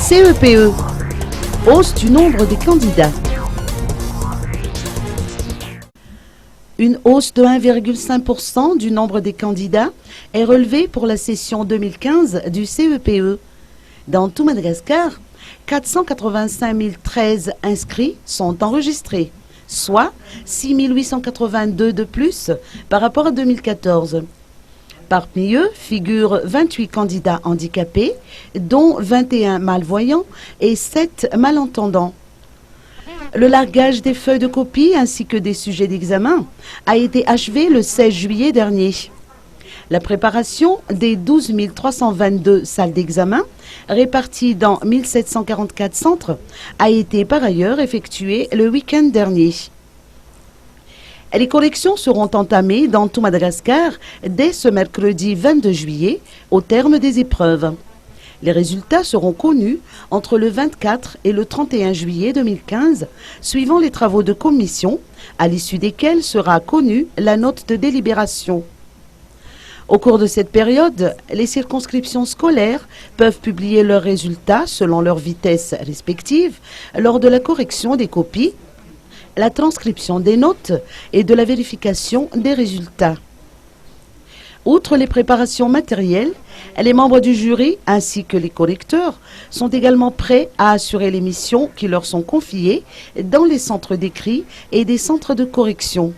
CEPE, hausse du nombre des candidats. Une hausse de 1,5% du nombre des candidats est relevée pour la session 2015 du CEPE. Dans tout Madagascar, 485 013 inscrits sont enregistrés, soit 6 882 de plus par rapport à 2014. Parmi eux figurent 28 candidats handicapés, dont 21 malvoyants et 7 malentendants. Le largage des feuilles de copie ainsi que des sujets d'examen a été achevé le 16 juillet dernier. La préparation des 12 322 salles d'examen réparties dans 1744 centres a été par ailleurs effectuée le week-end dernier. Les corrections seront entamées dans tout Madagascar dès ce mercredi 22 juillet au terme des épreuves. Les résultats seront connus entre le 24 et le 31 juillet 2015, suivant les travaux de commission, à l'issue desquels sera connue la note de délibération. Au cours de cette période, les circonscriptions scolaires peuvent publier leurs résultats selon leur vitesse respective lors de la correction des copies, la transcription des notes et de la vérification des résultats. Outre les préparations matérielles, les membres du jury ainsi que les correcteurs sont également prêts à assurer les missions qui leur sont confiées dans les centres d'écrit et des centres de correction.